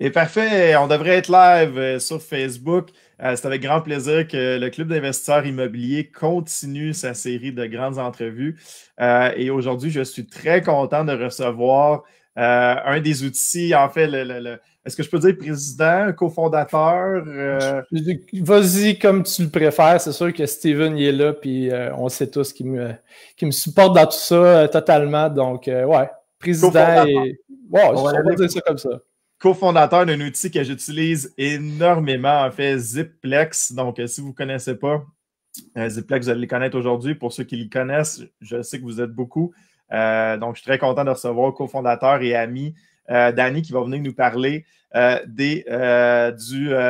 Et parfait, on devrait être live sur Facebook. C'est avec grand plaisir que le Club d'investisseurs immobiliers continue sa série de grandes entrevues. Et aujourd'hui, je suis très content de recevoir un des outils, en fait, est-ce que je peux dire président, cofondateur? Vas-y comme tu le préfères. C'est sûr que Steven il est là, puis on sait tous qu'il me supporte dans tout ça totalement. Donc, ouais, président et... Ouais, on va dire ça comme ça. Cofondateur d'un outil que j'utilise énormément, en fait, Ziplex. Donc, si vous ne connaissez pas Ziplex, vous allez les connaître aujourd'hui. Pour ceux qui le connaissent, je sais que vous êtes beaucoup. Donc, je suis très content de recevoir cofondateur et ami Danny qui va venir nous parler du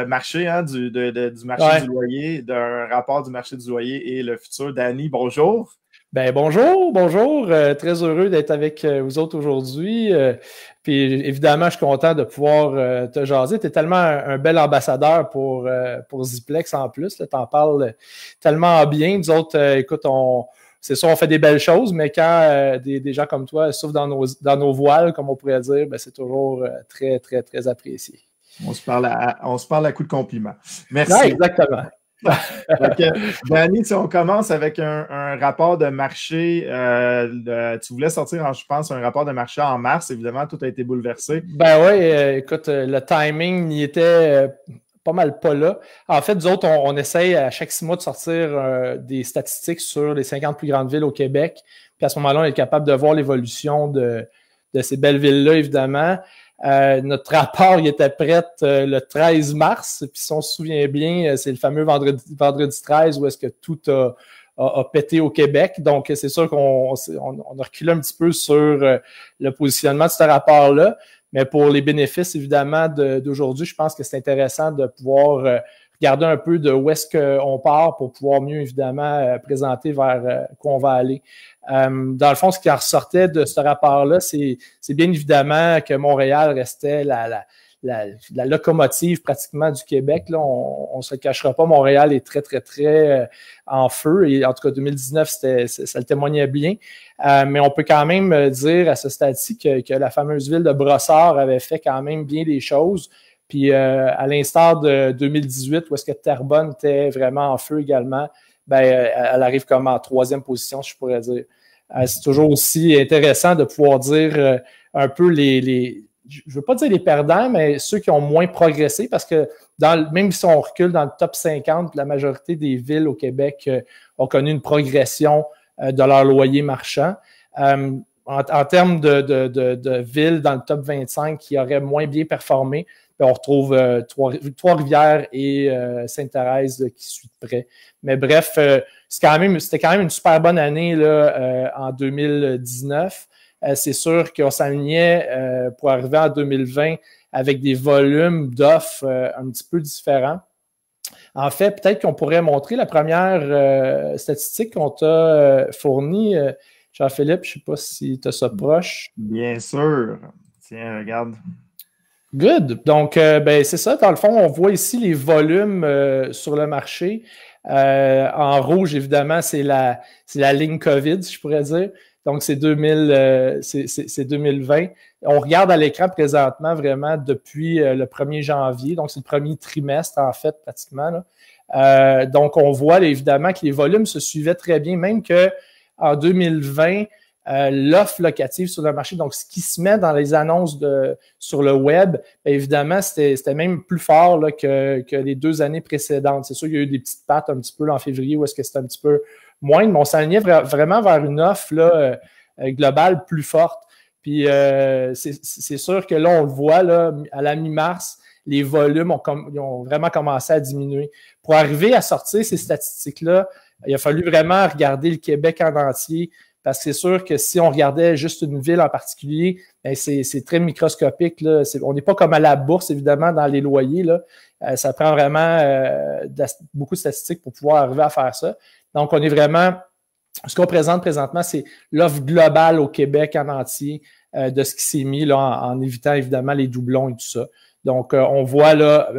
marché, du marché du loyer, d'un rapport du marché du loyer et le futur. Danny, bonjour. Ben bonjour. Très heureux d'être avec vous autres aujourd'hui. Puis évidemment, je suis content de pouvoir te jaser. Tu es tellement un bel ambassadeur pour Ziplex en plus. Tu en parles tellement bien. Nous autres, écoute, c'est sûr, on fait des belles choses, mais quand des gens comme toi souffrent dans nos voiles, comme on pourrait dire, ben, c'est toujours très, très, très apprécié. On se parle à coup de compliments. Merci. Ouais, exactement. Danny, si on commence avec un rapport de marché, tu voulais sortir, je pense, un rapport de marché en mars. Évidemment, tout a été bouleversé. Ben oui, écoute, le timing n'y était pas mal pas là. En fait, nous autres, on essaye à chaque 6 mois de sortir des statistiques sur les 50 plus grandes villes au Québec. Puis à ce moment-là, on est capable de voir l'évolution de ces belles villes-là, évidemment. Notre rapport, il était prêt le 13 mars. Puis si on se souvient bien, c'est le fameux vendredi 13 où est-ce que tout a pété au Québec. Donc, c'est sûr qu'on a reculé un petit peu sur le positionnement de ce rapport-là. Mais pour les bénéfices, évidemment, d'aujourd'hui, je pense que c'est intéressant de pouvoir regarder un peu de où est-ce qu'on part pour pouvoir mieux, évidemment, présenter vers quoi on va aller. Dans le fond, ce qui en ressortait de ce rapport-là, c'est bien évidemment que Montréal restait la locomotive pratiquement du Québec. Là, on se cachera pas, Montréal est très, très, très en feu. Et en tout cas, 2019, ça le témoignait bien. Mais on peut quand même dire à ce stade-ci que la fameuse ville de Brossard avait fait quand même bien des choses. Puis à l'instar de 2018, où est-ce que Terrebonne était vraiment en feu également, ben elle arrive comme en 3e position, je pourrais dire. C'est toujours aussi intéressant de pouvoir dire un peu je ne veux pas dire les perdants, mais ceux qui ont moins progressé, parce que même si on recule dans le top 50, la majorité des villes au Québec ont connu une progression de leur loyer marchand. En termes de villes dans le top 25 qui auraient moins bien performé, on retrouve Trois-Rivières et Sainte-Thérèse qui suit de près. Mais bref, c'était quand même une super bonne année là, en 2019. C'est sûr qu'on s'alignait pour arriver en 2020 avec des volumes d'offres un petit peu différents. En fait, peut-être qu'on pourrait montrer la première statistique qu'on t'a fournie. Jean-Philippe, je ne sais pas si tu as ça proche. Bien sûr. Tiens, regarde. Good. Donc, ben, c'est ça. Dans le fond, on voit ici les volumes sur le marché. En rouge, évidemment, c'est la ligne COVID, si je pourrais dire. Donc, c'est 2020. On regarde à l'écran présentement vraiment depuis le 1er janvier. Donc, c'est le premier trimestre, en fait, pratiquement. Là. Donc, on voit évidemment que les volumes se suivaient très bien, même qu'en 2020, l'offre locative sur le marché, donc ce qui se met dans les annonces sur le web, évidemment, c'était même plus fort là, que les 2 années précédentes. C'est sûr qu'il y a eu des petites pattes un petit peu là, en février où est-ce que c'était un petit peu moins, mais on s'alignait vraiment vers une offre là, globale plus forte. Puis c'est sûr que là, on le voit là, à la mi-mars, les volumes ils ont vraiment commencé à diminuer. Pour arriver à sortir ces statistiques-là, il a fallu vraiment regarder le Québec en entier. Parce que c'est sûr que si on regardait juste une ville en particulier, ben c'est très microscopique. Là. On n'est pas comme à la bourse, évidemment, dans les loyers. Là. Ça prend vraiment beaucoup de statistiques pour pouvoir arriver à faire ça. Donc, on est vraiment... Ce qu'on présente présentement, c'est l'offre globale au Québec en entier de ce qui s'est mis là, en évitant, évidemment, les doublons et tout ça. Donc, on voit là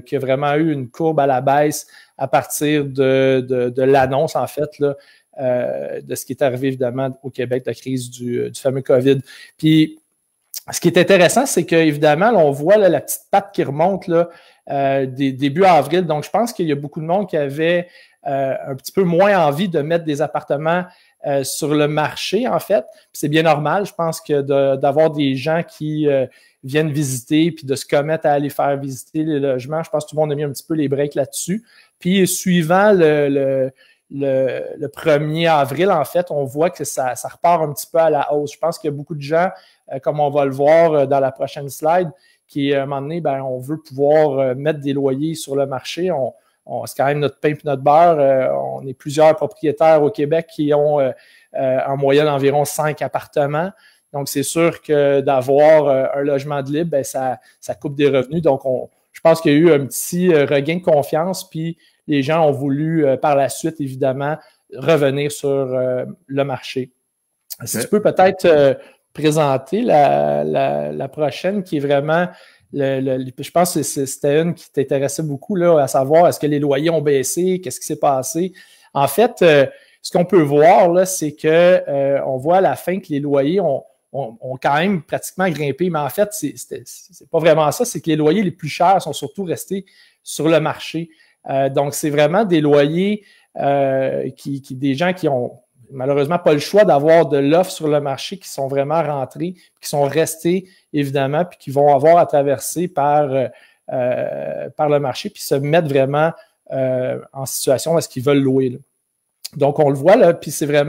qu'il y a vraiment eu une courbe à la baisse à partir de l'annonce, en fait, là, de ce qui est arrivé évidemment au Québec, la crise du fameux COVID. Puis, ce qui est intéressant, c'est qu'évidemment, on voit là, la petite patte qui remonte là, début avril. Donc, je pense qu'il y a beaucoup de monde qui avait un petit peu moins envie de mettre des appartements sur le marché, en fait. C'est bien normal, je pense, que d'avoir des gens qui viennent visiter puis de se commettre à aller faire visiter les logements. Je pense que tout le monde a mis un petit peu les breaks là-dessus. Puis, suivant le 1er avril, en fait, on voit que ça repart un petit peu à la hausse. Je pense qu'il y a beaucoup de gens, comme on va le voir dans la prochaine slide, qui, à un moment donné, on veut pouvoir mettre des loyers sur le marché. C'est quand même notre pain et notre beurre. On est plusieurs propriétaires au Québec qui ont en moyenne environ 5 appartements. Donc, c'est sûr que d'avoir un logement de libre, ça coupe des revenus. Donc, je pense qu'il y a eu un petit regain de confiance, puis les gens ont voulu, par la suite, évidemment, revenir sur le marché. Si tu peux peut-être présenter la prochaine, qui est vraiment, je pense que c'était une qui t'intéressait beaucoup, là, à savoir, est-ce que les loyers ont baissé? Qu'est-ce qui s'est passé? En fait, ce qu'on peut voir, là, c'est que on voit à la fin que les loyers ont quand même pratiquement grimpé, mais en fait, c'est pas vraiment ça, c'est que les loyers les plus chers sont surtout restés sur le marché. Donc, c'est vraiment des loyers des gens qui ont malheureusement pas le choix d'avoir de l'offre sur le marché, qui sont vraiment rentrés, qui sont restés, évidemment, puis qui vont avoir à traverser par le marché, puis se mettre vraiment en situation où est-ce qu'ils veulent louer, là. Donc, on le voit, là, puis ça fait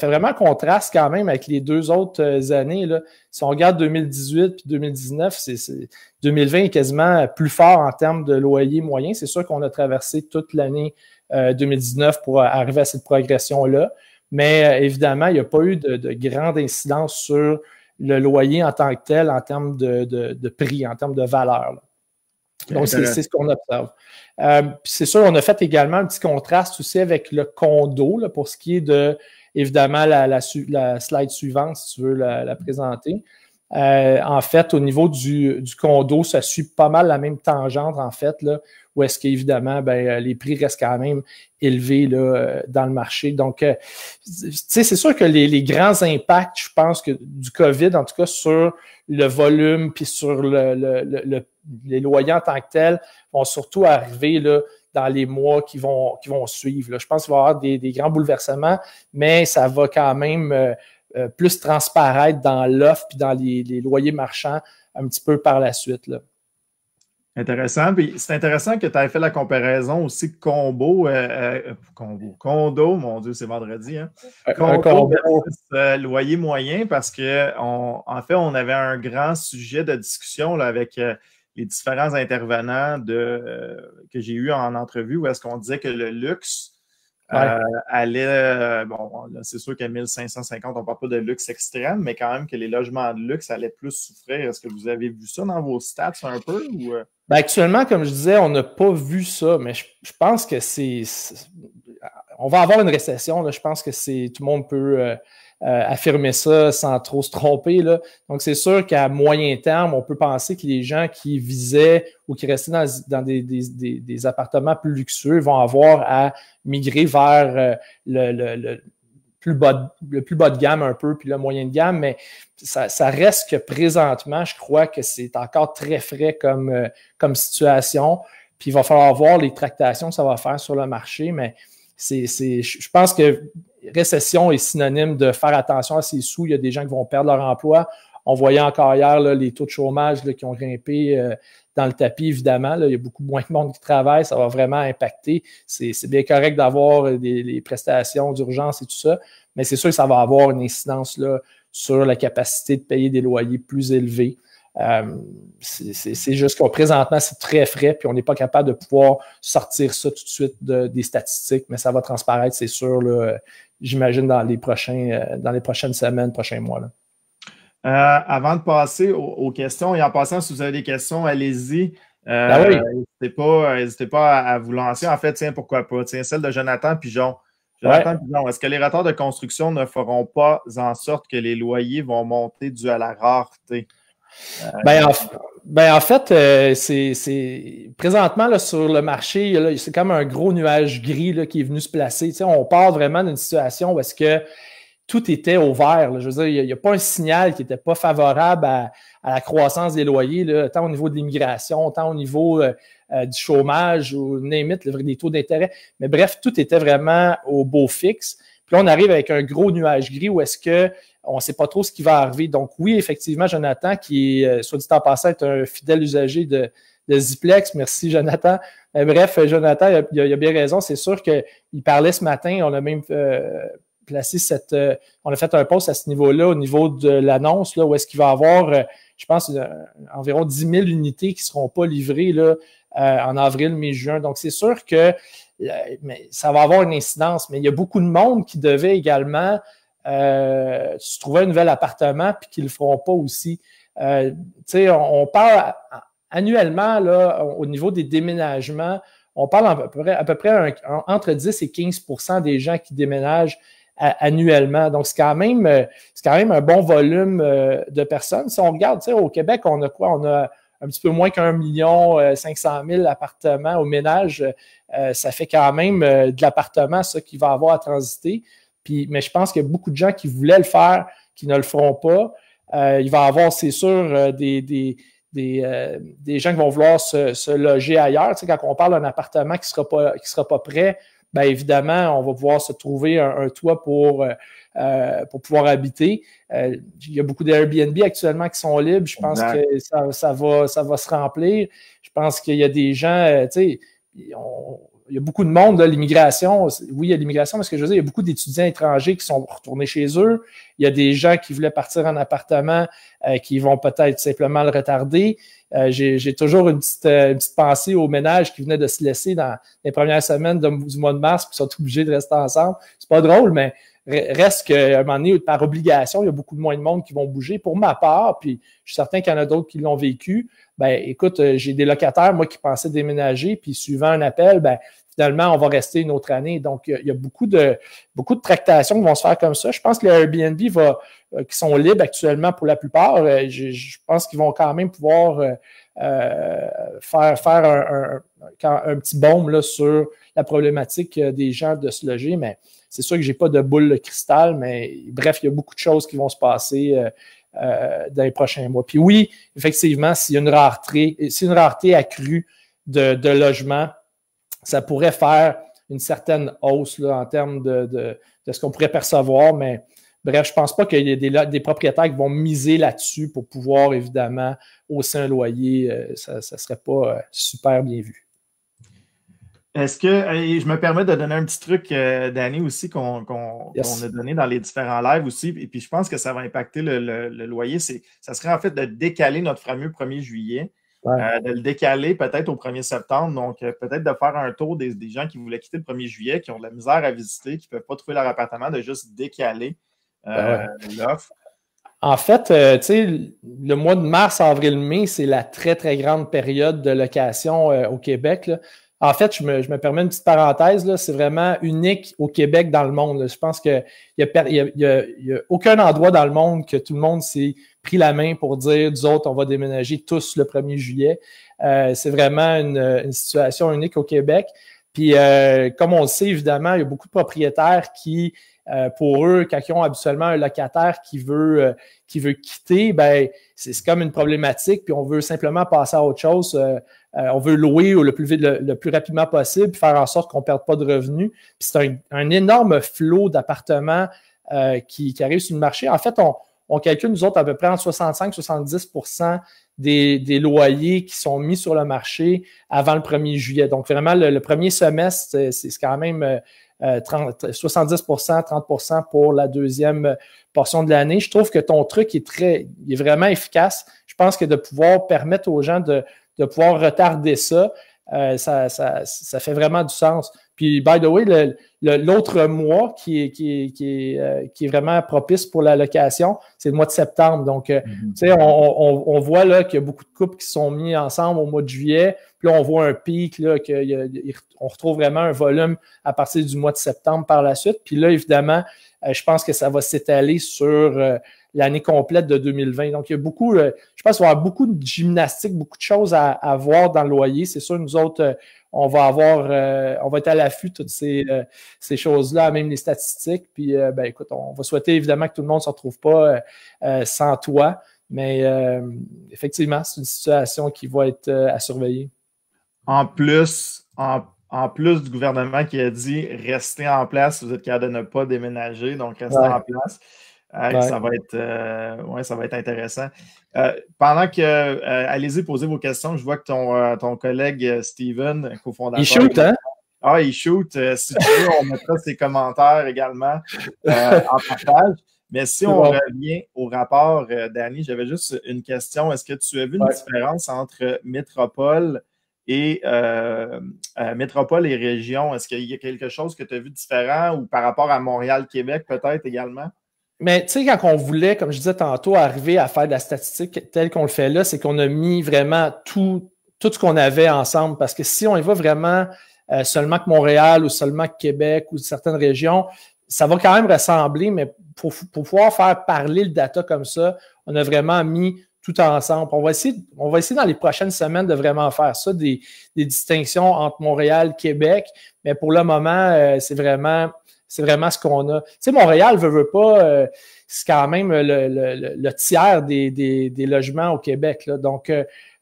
vraiment contraste quand même avec les deux autres années, là. Si on regarde 2018 puis 2019, 2020 est quasiment plus fort en termes de loyer moyen. C'est sûr qu'on a traversé toute l'année 2019 pour arriver à cette progression-là, mais évidemment, il n'y a pas eu de grande incidence sur le loyer en tant que tel, en termes de prix, en termes de valeur, là. Donc, c'est ce qu'on observe. C'est sûr, on a fait également un petit contraste aussi avec le condo, là, pour ce qui est de, évidemment, la slide suivante, si tu veux la présenter. En fait, au niveau du condo, ça suit pas mal la même tangente, en fait, là, où est-ce qu'évidemment, les prix restent quand même élevés là, dans le marché. Donc, tu sais, c'est sûr que les grands impacts, je pense, que du COVID, en tout cas, sur le volume puis sur les loyers en tant que tels, vont surtout arriver là, dans les mois qui vont suivre, là. Je pense qu'il va y avoir des grands bouleversements, mais ça va quand même plus transparaître dans l'offre puis dans les loyers marchands un petit peu par la suite, là. Intéressant. Puis c'est intéressant que tu aies fait la comparaison aussi condo, mon Dieu, c'est vendredi, hein? Condo versus loyer moyen, parce que en fait, on avait un grand sujet de discussion là, avec les différents intervenants que j'ai eus en entrevue, où est-ce qu'on disait que le luxe allait, bon, là, c'est sûr qu'à 1550, on ne parle pas de luxe extrême, mais quand même que les logements de luxe allaient plus souffrir. Est-ce que vous avez vu ça dans vos stats un peu? Ou... actuellement, comme je disais, on n'a pas vu ça, mais je pense que on va avoir une récession, là. Je pense que tout le monde peut affirmer ça sans trop se tromper, là. Donc, c'est sûr qu'à moyen terme, on peut penser que les gens qui visaient ou qui restaient dans des appartements plus luxueux vont avoir à migrer vers le plus bas de gamme un peu, puis le moyen de gamme, mais ça reste que présentement, je crois que c'est encore très frais comme situation, puis il va falloir voir les tractations que ça va faire sur le marché, mais je pense que récession est synonyme de faire attention à ses sous. Il y a des gens qui vont perdre leur emploi. On voyait encore hier là, les taux de chômage là, qui ont grimpé dans le tapis, évidemment. Là, il y a beaucoup moins de monde qui travaille. Ça va vraiment impacter. C'est bien correct d'avoir les prestations d'urgence et tout ça, mais c'est sûr que ça va avoir une incidence là, sur la capacité de payer des loyers plus élevés. C'est juste que présentement, c'est très frais, puis on n'est pas capable de pouvoir sortir ça tout de suite des statistiques, mais ça va transparaître, c'est sûr, là, j'imagine, dans les prochaines semaines, prochains mois, là. Avant de passer aux questions, et en passant, si vous avez des questions, allez-y. Oui. N'hésitez pas à vous lancer. En fait, tiens, pourquoi pas? Tiens, celle de Jonathan Pigeon. Pigeon, est-ce que les retards de construction ne feront pas en sorte que les loyers vont monter dû à la rareté? En fait, c'est présentement là, sur le marché, c'est comme un gros nuage gris là, qui est venu se placer. Tu sais, on part vraiment d'une situation où est-ce que tout était au vert. Là. Je veux dire, il n'y a pas un signal qui n'était pas favorable à la croissance des loyers, là, tant au niveau de l'immigration, tant au niveau du chômage ou name it, des taux d'intérêt. Mais bref, tout était vraiment au beau fixe. Puis là, on arrive avec un gros nuage gris où est-ce qu'on ne sait pas trop ce qui va arriver. Donc oui, effectivement, Jonathan, qui, soit dit en passant, est un fidèle usager de Ziplex. Merci, Jonathan. Mais bref, Jonathan, il a bien raison. C'est sûr qu'il parlait ce matin, on a même placé on a fait un post à ce niveau-là, au niveau de l'annonce, là, où est-ce qu'il va y avoir, je pense, environ 10 000 unités qui ne seront pas livrées là, en avril, mai, juin. Donc, c'est sûr que ça va avoir une incidence, mais il y a beaucoup de monde qui devait également se trouver un nouvel appartement puis qui ne le feront pas aussi. On parle annuellement, là, au niveau des déménagements, on parle à peu près entre 10 et 15% des gens qui déménagent annuellement. Donc, c'est quand même un bon volume de personnes. Si on regarde, au Québec, on a quoi? On a un petit peu moins qu'1 500 000 appartements au ménage. Ça fait quand même de l'appartement, ça, qu'il va avoir à transiter. Mais je pense qu'il y a beaucoup de gens qui voulaient le faire, qui ne le feront pas. Il va y avoir, c'est sûr, des gens qui vont vouloir se loger ailleurs. Quand on parle d'un appartement qui sera pas prêt, bien évidemment, on va pouvoir se trouver un toit pour pouvoir habiter. Il y a beaucoup d'Airbnb actuellement qui sont libres. Je pense que ça va se remplir. Je pense qu'il y a des gens, il y a beaucoup de monde, là, l'immigration. Oui, il y a l'immigration, mais ce que je veux dire, il y a beaucoup d'étudiants étrangers qui sont retournés chez eux. Il y a des gens qui voulaient partir en appartement qui vont peut-être simplement le retarder. J'ai toujours une petite pensée aux ménages qui venaient de se laisser dans les premières semaines du mois de mars et qui sont obligés de rester ensemble. C'est pas drôle, mais reste qu'à un moment donné, par obligation, il y a beaucoup moins de monde qui vont bouger. Pour ma part, puis je suis certain qu'il y en a d'autres qui l'ont vécu, ben écoute, j'ai des locataires, moi, qui pensaient déménager, puis suivant un appel, ben finalement, on va rester une autre année. Donc, il y a beaucoup de tractations qui vont se faire comme ça. Je pense que les Airbnb qui sont libres actuellement pour la plupart, je pense qu'ils vont quand même pouvoir faire un petit baume là, sur la problématique des gens de se loger, mais c'est sûr que j'ai pas de boule de cristal, mais bref, il y a beaucoup de choses qui vont se passer dans les prochains mois. Puis oui, effectivement, s'il y a une rareté accrue de logements, ça pourrait faire une certaine hausse là, en termes de ce qu'on pourrait percevoir, mais bref, je pense pas qu'il y ait des propriétaires qui vont miser là-dessus pour pouvoir, évidemment, hausser un loyer. Ça serait pas super bien vu. Est-ce que, je me permets de donner un petit truc, Danny, aussi, qu'on a donné dans les différents lives aussi, et puis je pense que ça va impacter le loyer, ça serait en fait de décaler notre fameux 1er juillet, de le décaler peut-être au 1er septembre, donc peut-être de faire un tour des gens qui voulaient quitter le 1er juillet, qui ont de la misère à visiter, qui ne peuvent pas trouver leur appartement, de juste décaler l'offre. En fait, tu sais, le mois de mars, avril, mai, c'est la très, très grande période de location au Québec, là. En fait, je me permets une petite parenthèse, là, c'est vraiment unique au Québec dans le monde. Là. Je pense qu'il n'y a aucun endroit dans le monde que tout le monde s'est pris la main pour dire, nous autres, on va déménager tous le 1er juillet. C'est vraiment une situation unique au Québec. Puis, comme on le sait, évidemment, il y a beaucoup de propriétaires qui, pour eux, quand ils ont habituellement un locataire qui veut quitter, ben c'est comme une problématique, puis on veut simplement passer à autre chose. On veut louer le plus rapidement possible, puis faire en sorte qu'on ne perde pas de revenus. Puis c'est un énorme flot d'appartements qui arrive sur le marché. En fait, on calcule, nous autres, à peu près entre 65-70% des loyers qui sont mis sur le marché avant le 1er juillet. Donc, vraiment, le premier semestre, c'est quand même 70%, 30% pour la deuxième portion de l'année. Je trouve que ton truc est vraiment efficace. Je pense que de pouvoir permettre aux gens de pouvoir retarder ça, ça fait vraiment du sens. Puis, by the way, l'autre mois qui est vraiment propice pour la location, c'est le mois de septembre. Donc, tu sais, on voit là qu'il y a beaucoup de couples qui sont mis ensemble au mois de juillet. Puis là, on voit un pic, là, on retrouve vraiment un volume à partir du mois de septembre par la suite. Puis là, évidemment, je pense que ça va s'étaler sur l'année complète de 2020. Donc, il y a je pense qu'il va y avoir beaucoup de gymnastique, beaucoup de choses à voir dans le loyer. C'est sûr, nous autres, on va être à l'affût de toutes ces choses-là, même les statistiques. Puis, écoute, on va souhaiter évidemment que tout le monde ne se retrouve pas sans toi. Mais effectivement, c'est une situation qui va être à surveiller. En plus du gouvernement qui a dit restez en place, vous êtes capable de ne pas déménager, donc restez en place. Ça va être intéressant. Pendant que allez-y, posez vos questions. Je vois que ton collègue Steven, cofondateur. Il shoot, hein? Ah, il shoot. Si tu veux, on mettra ses commentaires également en partage. Mais si on revient au rapport, Danny, j'avais juste une question. Est-ce que tu as vu une différence entre métropole et région? Est-ce qu'il y a quelque chose que tu as vu différent ou par rapport à Montréal-Québec peut-être également? Mais tu sais, quand on voulait, comme je disais tantôt, arriver à faire de la statistique telle qu'on le fait là, c'est qu'on a mis vraiment tout ce qu'on avait ensemble. Parce que si on y va vraiment seulement que Montréal ou seulement que Québec ou certaines régions, ça va quand même ressembler, mais pour pouvoir faire parler le data comme ça, on a vraiment mis tout ensemble. On va essayer dans les prochaines semaines de vraiment faire ça, des distinctions entre Montréal et Québec, mais pour le moment, c'est vraiment ce qu'on a. Tu sais, Montréal veut pas, c'est quand même le tiers des logements au Québec, là. Donc,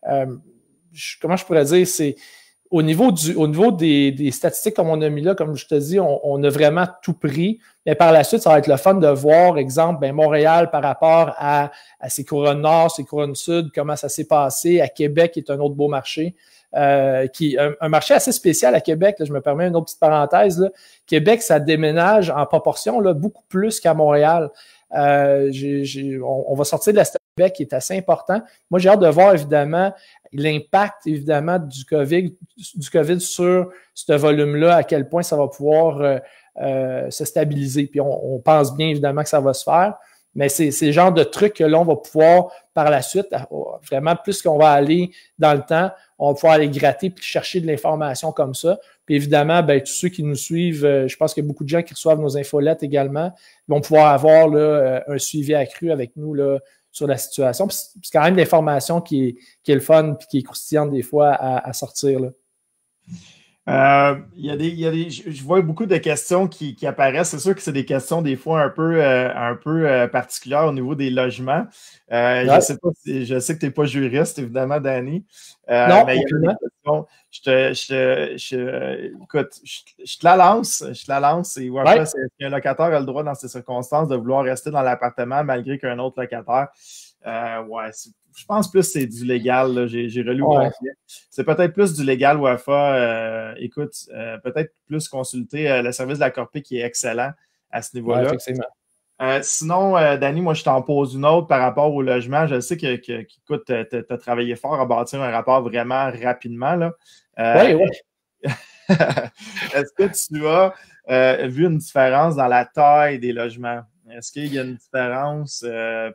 comment je pourrais dire, c'est au niveau des statistiques comme on a mis là, comme je te dis, on a vraiment tout pris. Mais par la suite, ça va être le fun de voir, exemple, Montréal par rapport à ses couronnes nord, ses couronnes sud, comment ça s'est passé. À Québec, qui est un autre beau marché, qui un marché assez spécial à Québec. Là, je me permets une autre petite parenthèse. Là. Québec, ça déménage en proportion là, beaucoup plus qu'à Montréal. On va sortir de la statistique Québec qui est assez important. Moi, j'ai hâte de voir évidemment l'impact évidemment du COVID sur ce volume-là, à quel point ça va pouvoir se stabiliser. Puis on pense bien évidemment que ça va se faire, mais c'est le genre de trucs que l'on va pouvoir par la suite, vraiment plus qu'on va aller dans le temps, on va pouvoir aller gratter puis chercher de l'information comme ça. Puis évidemment, tous ceux qui nous suivent, je pense qu'il y a beaucoup de gens qui reçoivent nos infolettes également, ils vont pouvoir avoir là, un suivi accru avec nous là, sur la situation. Puis c'est quand même de l'information qui est le fun et qui est croustillante des fois à sortir. Là. Je vois beaucoup de questions qui apparaissent. C'est sûr que c'est des questions des fois un peu particulières au niveau des logements. Je sais que tu n'es pas juriste, évidemment, Danny. Non, mais il y a des questions. Écoute, je te la lance. Et est-ce qu'un locataire a le droit, dans ces circonstances, de vouloir rester dans l'appartement malgré qu'un autre locataire? Je pense plus que c'est du légal. Là. J'ai relu au papier. C'est peut-être plus du légal WAFA. Écoute, peut-être plus consulter le service de la Corpée qui est excellent à ce niveau-là. Effectivement. Sinon, Danny, moi, je t'en pose une autre par rapport au logement. Je sais que tu as travaillé fort à bâtir un rapport vraiment rapidement. Là. Oui. Est-ce que tu as vu une différence dans la taille des logements? Est-ce qu'il y a une différence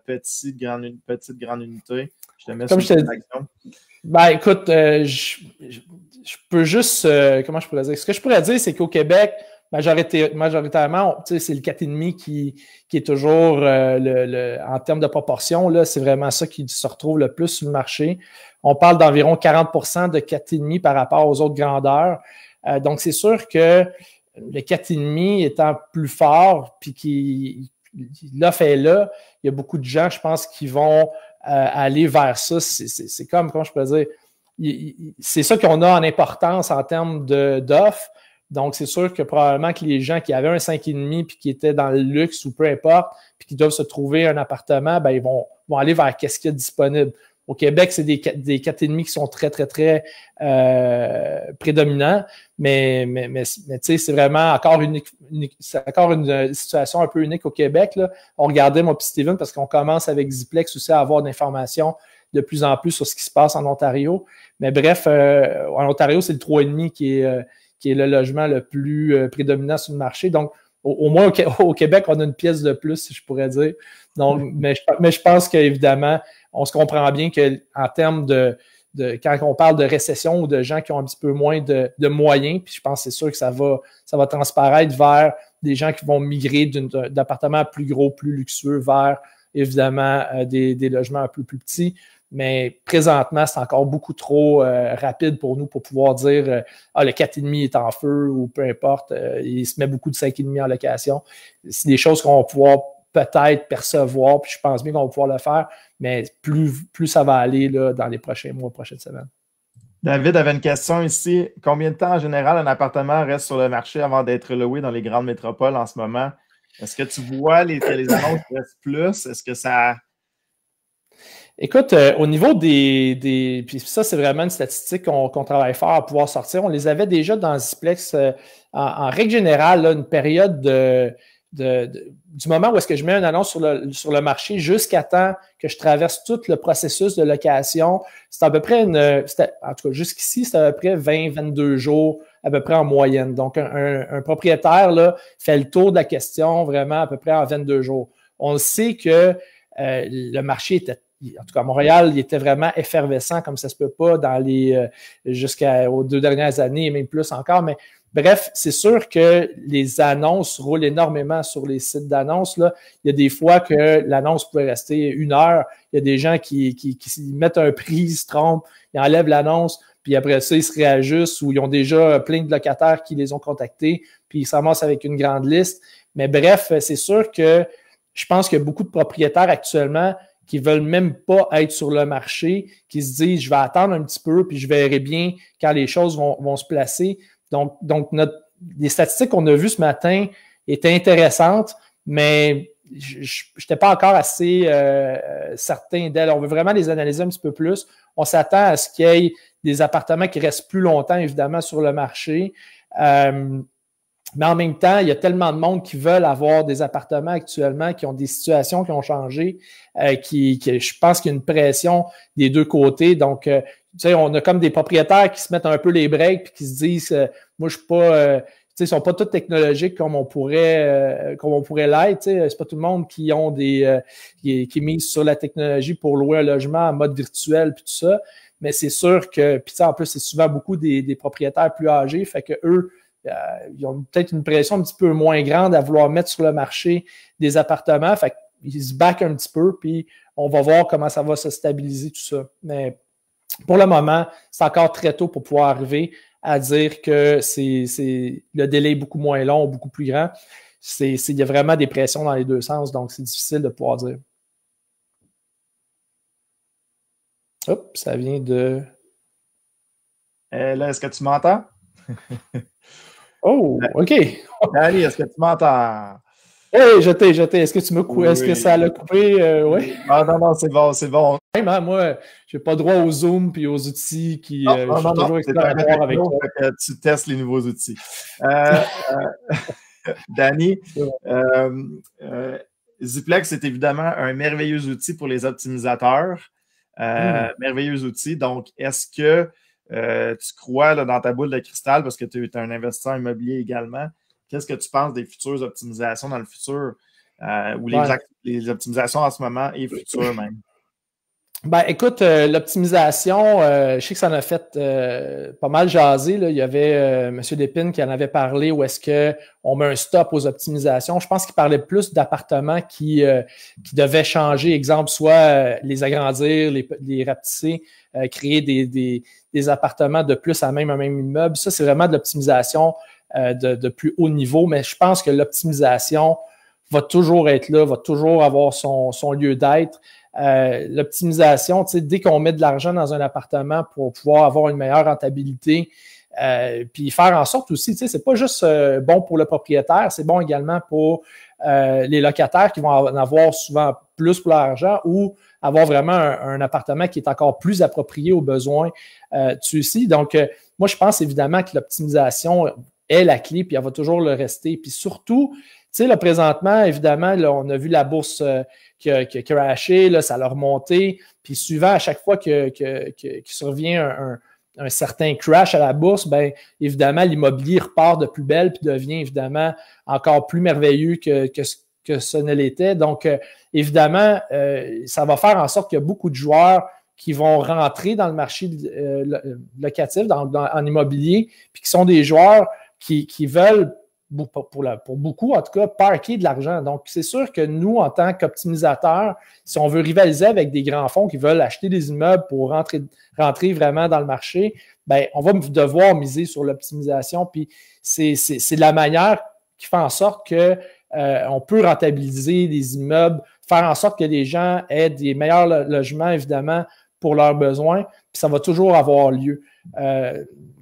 petite, grande unité? Je te mets sur une action. Écoute, je peux juste... comment je pourrais dire? Ce que je pourrais dire, c'est qu'au Québec, majoritairement, c'est le 4,5 qui est toujours, en termes de proportion, là, c'est vraiment ça qui se retrouve le plus sur le marché. On parle d'environ 40% de 4,5 par rapport aux autres grandeurs. Donc, c'est sûr que le 4,5 étant plus fort, puis l'offre est là, il y a beaucoup de gens, je pense, qui vont aller vers ça. C'est comme, comment je peux dire, c'est ça qu'on a en importance en termes d'offres. Donc, c'est sûr que probablement que les gens qui avaient un 5,5 puis qui étaient dans le luxe ou peu importe, puis qui doivent se trouver un appartement, ils vont aller vers qu'est-ce qu'il y a disponible. Au Québec, c'est des 4,5 qui sont très, très, très prédominants, mais tu sais, c'est vraiment encore c'est encore une situation un peu unique au Québec. Là. On regardait, moi puis Steven, parce qu'on commence avec Ziplex aussi à avoir d'informations de plus en plus sur ce qui se passe en Ontario. Mais bref, en Ontario, c'est le 3,5 qui est le logement le plus prédominant sur le marché. Donc, au moins au Québec, on a une pièce de plus, si je pourrais dire. Donc, mais je pense qu'évidemment, on se comprend bien qu'en termes de quand on parle de récession ou de gens qui ont un petit peu moins de moyens, puis je pense que c'est sûr que ça va transparaître vers des gens qui vont migrer d'appartements plus gros, plus luxueux vers, évidemment, des logements un peu plus petits. Mais présentement, c'est encore beaucoup trop rapide pour nous pour pouvoir dire le 4,5 est en feu ou peu importe. Il se met beaucoup de 5,5 en location. C'est des choses qu'on va pouvoir peut-être percevoir, puis je pense bien qu'on va pouvoir le faire, mais plus ça va aller là, dans les prochains mois, prochaines semaines. David avait une question ici. Combien de temps en général un appartement reste sur le marché avant d'être loué dans les grandes métropoles en ce moment? Est-ce que tu vois les annonces restent plus? Est-ce que ça... Écoute, au niveau puis ça, c'est vraiment une statistique qu'on travaille fort à pouvoir sortir. On les avait déjà dans Ziplex. En règle générale, là, une période du moment où est-ce que je mets une annonce sur le marché jusqu'à temps que je traverse tout le processus de location, c'est à peu près en tout cas, jusqu'ici, c'est à peu près 20-22 jours à peu près en moyenne. Donc, un propriétaire là, fait le tour de la question vraiment à peu près en 22 jours. On sait que le marché était, en tout cas à Montréal, il était vraiment effervescent comme ça se peut pas dans jusqu'aux 2 dernières années et même plus encore, mais bref, c'est sûr que les annonces roulent énormément sur les sites d'annonces. Là. Il y a des fois que l'annonce peut rester 1 heure. Il y a des gens qui mettent un prix, ils se trompent, ils enlèvent l'annonce, puis après ça, ils se réajustent ou ils ont déjà plein de locataires qui les ont contactés, puis ils s'amassent avec une grande liste. Mais bref, c'est sûr que je pense qu'il y a beaucoup de propriétaires actuellement qui veulent même pas être sur le marché, qui se disent, je vais attendre un petit peu, puis je verrai bien quand les choses vont se placer. Donc les statistiques qu'on a vues ce matin étaient intéressantes, mais je n'étais pas encore assez certain d'elles. On veut vraiment les analyser un petit peu plus. On s'attend à ce qu'il y ait des appartements qui restent plus longtemps, évidemment, sur le marché. Mais en même temps, il y a tellement de monde qui veulent avoir des appartements actuellement, qui ont des situations qui ont changé, je pense qu'il y a une pression des deux côtés. Donc, tu sais, on a comme des propriétaires qui se mettent un peu les breaks puis qui se disent moi, je suis pas... tu sais, ils sont pas tous technologiques comme on pourrait l'être. Tu sais, c'est pas tout le monde qui ont qui mise sur la technologie pour louer un logement en mode virtuel puis tout ça. Mais c'est sûr que, puis en plus, c'est souvent beaucoup des propriétaires plus âgés, fait que eux, ils ont peut-être une pression un petit peu moins grande à vouloir mettre sur le marché des appartements. Fait qu'ils se backent un petit peu, puis on va voir comment ça va se stabiliser, tout ça. Mais pour le moment, c'est encore très tôt pour pouvoir arriver à dire que le délai est beaucoup moins long, beaucoup plus grand. Il y a vraiment des pressions dans les deux sens, donc c'est difficile de pouvoir dire. Hop, ça vient de... Là, est-ce que tu m'entends? Oh, OK. Allez, est-ce que tu m'entends? Oui, jeté. Est-ce que tu m'as coupé? Oui. Est-ce que ça l'a coupé? Oui. Ah non, c'est bon. Même, hein, moi, je n'ai pas droit au Zoom et aux outils qui non, sont toujours exploratoire avec toi. Tu testes les nouveaux outils. Danny, Ziplex, c'est évidemment un merveilleux outil pour les optimisateurs. Merveilleux outil. Donc, est-ce que tu crois là, dans ta boule de cristal, parce que tu es un investisseur immobilier également, qu'est-ce que tu penses des futures optimisations dans le futur ou les optimisations en ce moment et futures même? Ben, écoute, l'optimisation, je sais que ça en a fait pas mal jaser. Là. Il y avait M. Lépine qui en avait parlé où est-ce qu'on met un stop aux optimisations. Je pense qu'il parlait plus d'appartements qui devaient changer. Exemple, soit les agrandir, les rapetisser, créer des appartements de plus à un même immeuble. Ça, c'est vraiment de l'optimisation de plus haut niveau. Mais je pense que l'optimisation va toujours être là, va toujours avoir son lieu d'être. L'optimisation, tu sais, dès qu'on met de l'argent dans un appartement pour pouvoir avoir une meilleure rentabilité, puis faire en sorte aussi, tu sais, c'est pas juste bon pour le propriétaire, c'est bon également pour les locataires qui vont en avoir souvent plus pour l'argent ou avoir vraiment un appartement qui est encore plus approprié aux besoins de ceux-ci. Donc, moi, je pense évidemment que l'optimisation est la clé, puis elle va toujours le rester. Puis surtout, tu sais, là, présentement, évidemment, là, on a vu la bourse qui a crashé, là, ça a remonté. Puis souvent, à chaque fois qu'il survient un certain crash à la bourse, bien, évidemment, l'immobilier repart de plus belle puis devient évidemment encore plus merveilleux que ce ne l'était. Donc, évidemment, ça va faire en sorte qu'il y a beaucoup de joueurs qui vont rentrer dans le marché locatif, en immobilier, puis qui sont des joueurs qui veulent pour beaucoup, en tout cas, parquer de l'argent. Donc, c'est sûr que nous, en tant qu'optimisateurs, si on veut rivaliser avec des grands fonds qui veulent acheter des immeubles pour rentrer vraiment dans le marché, ben, on va devoir miser sur l'optimisation. Puis, c'est la manière qui fait en sorte que on peut rentabiliser des immeubles, faire en sorte que les gens aient des meilleurs logements, évidemment, pour leurs besoins, puis ça va toujours avoir lieu.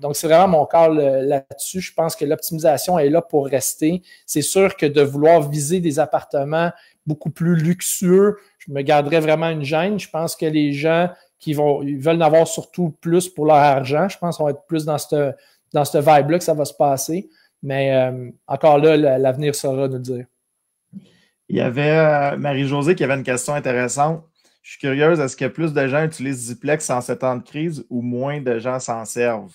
Donc, c'est vraiment mon call là-dessus. Je pense que l'optimisation est là pour rester. C'est sûr que de vouloir viser des appartements beaucoup plus luxueux, je me garderais vraiment une gêne. Je pense que les gens ils veulent en avoir surtout plus pour leur argent. Je pense qu'on va être plus dans cette vibe-là que ça va se passer. Mais encore là, l'avenir saura nous le dire. Il y avait Marie-Josée qui avait une question intéressante. Je suis curieuse, est-ce que plus de gens utilisent Ziplex en ce temps de crise ou moins de gens s'en servent?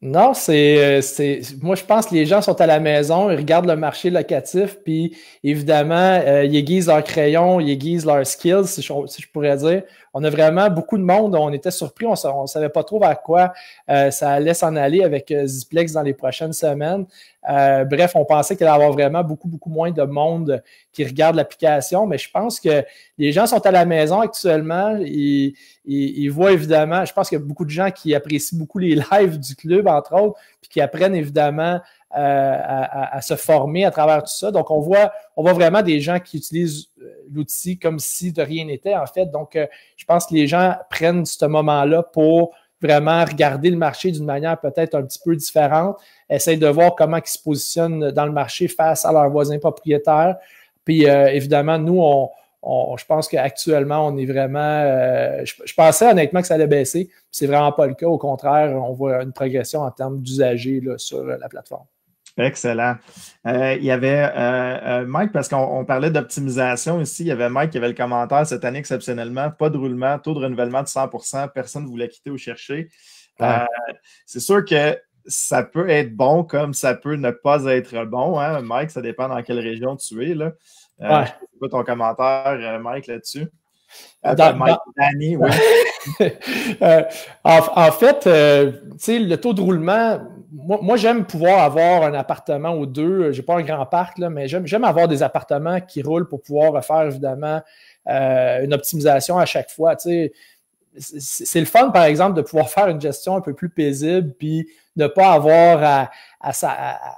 Non, moi, je pense que les gens sont à la maison, ils regardent le marché locatif, puis évidemment, ils aiguisent leur crayon, ils aiguisent leurs skills, si je pourrais dire. On a vraiment beaucoup de monde, on était surpris, on ne savait pas trop vers quoi ça allait s'en aller avec Ziplex dans les prochaines semaines. Bref, on pensait qu'il allait y avoir vraiment beaucoup, beaucoup moins de monde qui regarde l'application, mais je pense que les gens sont à la maison actuellement, ils voient évidemment, je pense qu'il y a beaucoup de gens qui apprécient beaucoup les lives du club, entre autres, puis qui apprennent évidemment à se former à travers tout ça. Donc, on voit vraiment des gens qui utilisent l'outil comme si de rien n'était, en fait. Donc, je pense que les gens prennent ce moment-là pour vraiment regarder le marché d'une manière peut-être un petit peu différente, essayent de voir comment ils se positionnent dans le marché face à leurs voisins propriétaires. Puis, évidemment, nous, je pense qu'actuellement, on est vraiment... je pensais honnêtement que ça allait baisser. C'est vraiment pas le cas. Au contraire, on voit une progression en termes d'usagers sur la plateforme. Excellent. Il y avait Mike, parce qu'on parlait d'optimisation ici, il y avait Mike qui avait le commentaire cette année exceptionnellement, pas de roulement, taux de renouvellement de 100%, personne ne voulait quitter ou chercher. Ouais. C'est sûr que ça peut être bon comme ça peut ne pas être bon, hein, Mike, ça dépend dans quelle région tu es, là. Ouais. C'est quoi ton commentaire, Mike, là-dessus? Danny, oui. En fait, tu sais, le taux de roulement, moi j'aime pouvoir avoir un appartement ou deux. J'ai pas un grand parc, là, mais j'aime avoir des appartements qui roulent pour pouvoir faire, évidemment, une optimisation à chaque fois. Tu sais, c'est le fun, par exemple, de pouvoir faire une gestion un peu plus paisible, puis ne pas avoir à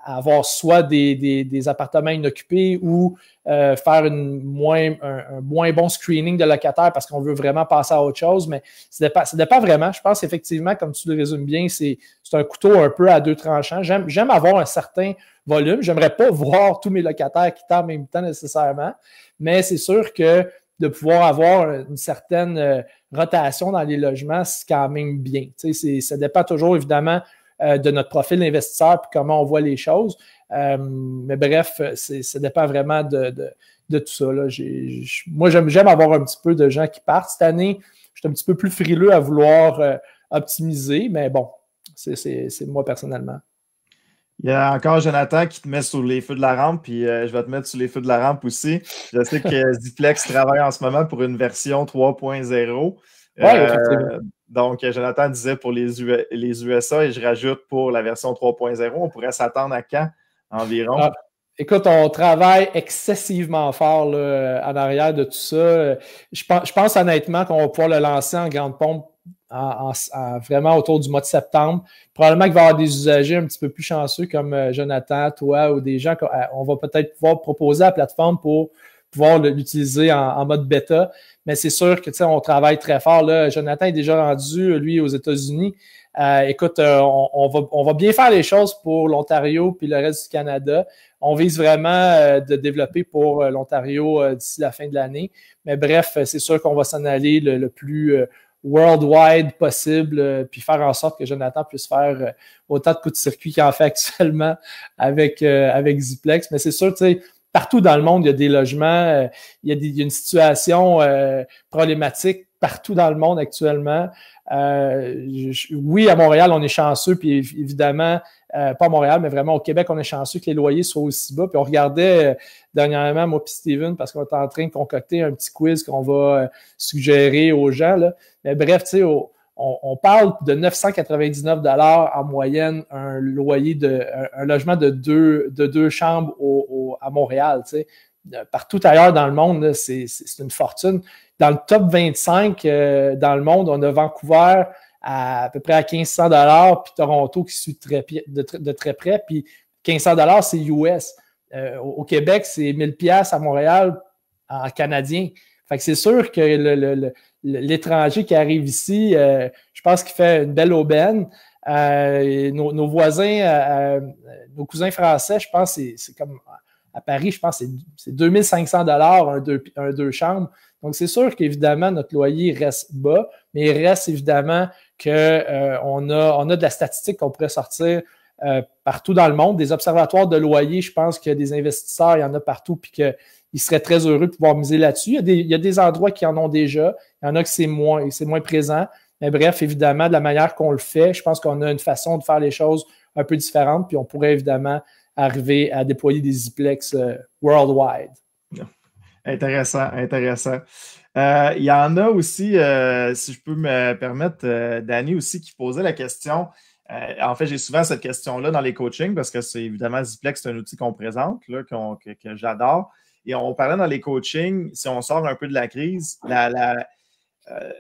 avoir soit des appartements inoccupés ou faire un moins bon screening de locataires parce qu'on veut vraiment passer à autre chose. Mais ça dépend vraiment. Je pense effectivement, comme tu le résumes bien, c'est un couteau un peu à deux tranchants. J'aime avoir un certain volume. J'aimerais pas voir tous mes locataires quitter en même temps nécessairement, mais c'est sûr que de pouvoir avoir une certaine rotation dans les logements, c'est quand même bien. Ça dépend toujours, évidemment, de notre profil d'investisseur et comment on voit les choses. Mais bref, ça dépend vraiment de tout ça. Là. Moi, j'aime avoir un petit peu de gens qui partent. Cette année, je suis un petit peu plus frileux à vouloir optimiser, mais bon, c'est moi personnellement. Il y a encore Jonathan qui te met sur les feux de la rampe, puis je vais te mettre sur les feux de la rampe aussi. Je sais que Ziplex travaille en ce moment pour une version 3.0. Donc, Jonathan disait pour les USA et je rajoute pour la version 3.0. On pourrait s'attendre à quand environ? Écoute, on travaille excessivement fort là, en arrière de tout ça. Je pense honnêtement qu'on va pouvoir le lancer en grande pompe vraiment autour du mois de septembre. Probablement qu'il va y avoir des usagers un petit peu plus chanceux comme Jonathan, toi ou des gens qu'on va peut-être pouvoir proposer à la plateforme pour pouvoir l'utiliser en mode bêta. Mais c'est sûr que on travaille très fort. Là. Jonathan est déjà rendu, lui, aux États-Unis. Écoute, on va bien faire les choses pour l'Ontario puis le reste du Canada. On vise vraiment de développer pour l'Ontario d'ici la fin de l'année. Mais bref, c'est sûr qu'on va s'en aller le plus worldwide possible, puis faire en sorte que Jonathan puisse faire autant de coups de circuit qu'il en fait actuellement avec Ziplex. Mais c'est sûr, tu sais, partout dans le monde, il y a des logements, il y a une situation problématique partout dans le monde actuellement. Oui, à Montréal, on est chanceux, puis évidemment, pas à Montréal, mais vraiment au Québec, on est chanceux que les loyers soient aussi bas. Puis on regardait dernièrement, moi et Steven, parce qu'on est en train de concocter un petit quiz qu'on va suggérer aux gens. Là. Mais bref, tu sais, on parle de 999 $ en moyenne, un logement de deux chambres à Montréal. Tu sais. Partout ailleurs dans le monde, c'est une fortune. Dans le top 25 dans le monde, on a Vancouver à peu près à 1500 $, puis Toronto qui suit de très près, puis 1500 $, c'est US. Au Québec, c'est 1000 $ à Montréal en canadien. Fait que c'est sûr que l'étranger qui arrive ici, je pense qu'il fait une belle aubaine. Nos voisins, nos cousins français, je pense que c'est comme à Paris, je pense que c'est 2500 $ un deux chambres. Donc, c'est sûr qu'évidemment, notre loyer reste bas, mais il reste évidemment qu'on a de la statistique qu'on pourrait sortir partout dans le monde. Des observatoires de loyer, je pense que des investisseurs, il y en a partout, puis qu'ils seraient très heureux de pouvoir miser là-dessus. Il y a des endroits qui en ont déjà, il y en a que c'est moins présent. Mais bref, évidemment, de la manière qu'on le fait, je pense qu'on a une façon de faire les choses un peu différente, puis on pourrait évidemment arriver à déployer des Ziplex worldwide. Intéressant. Il y en a aussi, si je peux me permettre, Danny aussi, qui posait la question. En fait, j'ai souvent cette question-là dans les coachings parce que c'est évidemment Ziplex, c'est un outil qu'on présente, là, que j'adore. Et on parlait dans les coachings, si on sort un peu de la crise,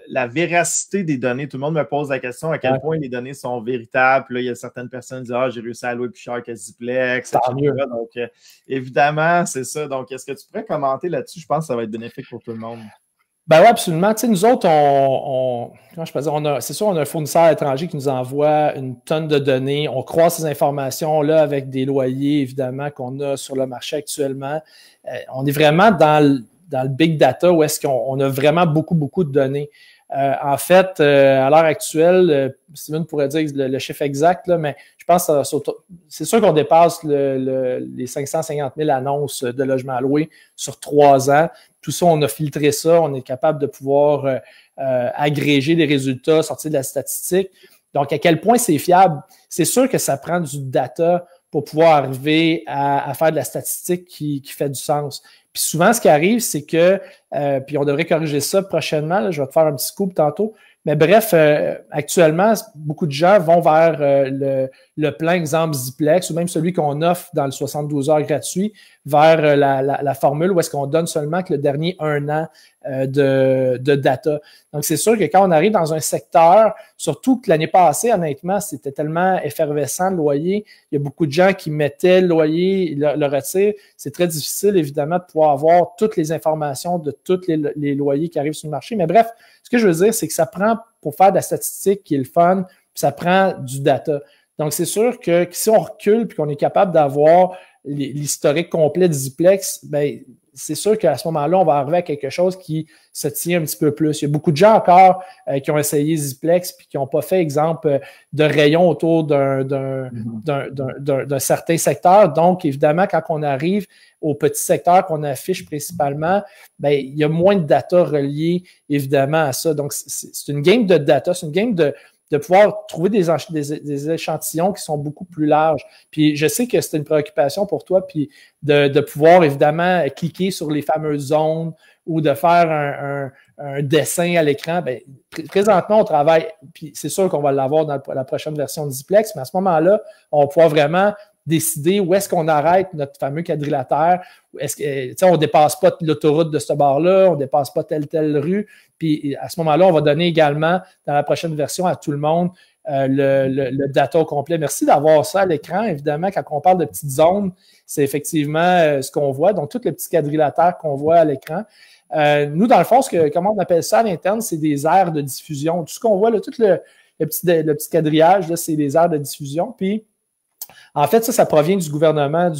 la véracité des données. Tout le monde me pose la question à quel point les données sont véritables. Là, il y a certaines personnes qui disent « Ah, j'ai réussi à louer plus cher que Ziplex. » Donc, évidemment, c'est ça. Donc, est-ce que tu pourrais commenter là-dessus? Je pense que ça va être bénéfique pour tout le monde. Ben oui, absolument. Tu sais, nous autres, c'est sûr, on a un fournisseur étranger qui nous envoie une tonne de données. On croise ces informations-là avec des loyers, évidemment, qu'on a sur le marché actuellement. On est vraiment dans le big data où est-ce qu'on a vraiment beaucoup de données. En fait, à l'heure actuelle, Steven pourrait dire le chiffre exact, là, mais je pense que c'est sûr qu'on dépasse les 550 000 annonces de logements à louer sur 3 ans. Tout ça, on a filtré ça. On est capable de pouvoir agréger des résultats, sortir de la statistique. Donc, à quel point c'est fiable? C'est sûr que ça prend du data pour pouvoir arriver à faire de la statistique qui fait du sens. Puis souvent, ce qui arrive, c'est que, puis on devrait corriger ça prochainement, là, je vais te faire un petit scoop tantôt, mais bref, actuellement, beaucoup de gens vont vers le plan exemple Ziplex ou même celui qu'on offre dans le 72 heures gratuit vers la formule où est-ce qu'on donne seulement que le dernier 1 an de data. Donc, c'est sûr que quand on arrive dans un secteur, surtout que l'année passée, honnêtement, c'était tellement effervescent le loyer, il y a beaucoup de gens qui mettaient le loyer, le retirent. C'est très difficile, évidemment, de pouvoir avoir toutes les informations de tous les loyers qui arrivent sur le marché. Mais bref, ce que je veux dire, c'est que ça prend, pour faire de la statistique qui est le fun, puis ça prend du data. Donc, c'est sûr que si on recule puis qu'on est capable d'avoir l'historique complet de Ziplex, ben c'est sûr qu'à ce moment-là, on va arriver à quelque chose qui se tient un petit peu plus. Il y a beaucoup de gens encore qui ont essayé Ziplex puis qui n'ont pas fait, exemple, de rayon autour d'un certain secteur. Donc, évidemment, quand on arrive au petit secteur qu'on affiche principalement, ben, il y a moins de data reliée, évidemment, à ça. Donc, c'est une game de data, c'est une game de pouvoir trouver des échantillons qui sont beaucoup plus larges. Puis je sais que c'est une préoccupation pour toi, puis de pouvoir évidemment cliquer sur les fameuses zones ou de faire un dessin à l'écran. Bien, présentement, on travaille, puis c'est sûr qu'on va l'avoir dans la prochaine version de Ziplex, mais à ce moment-là, on va pouvoir vraiment décider où est-ce qu'on arrête notre fameux quadrilatère. Est-ce que, on ne dépasse pas l'autoroute de ce bord-là, on ne dépasse pas telle rue. Puis à ce moment-là, on va donner également dans la prochaine version à tout le monde le data au complet. Merci d'avoir ça à l'écran. Évidemment, quand on parle de petites zones, c'est effectivement ce qu'on voit. Donc, tout le petit quadrilatère qu'on voit à l'écran. Nous, dans le fond, comment on appelle ça à l'interne, c'est des aires de diffusion. Tout ce qu'on voit, là, tout le petit quadrillage, là, c'est des aires de diffusion. Puis, en fait, ça provient du gouvernement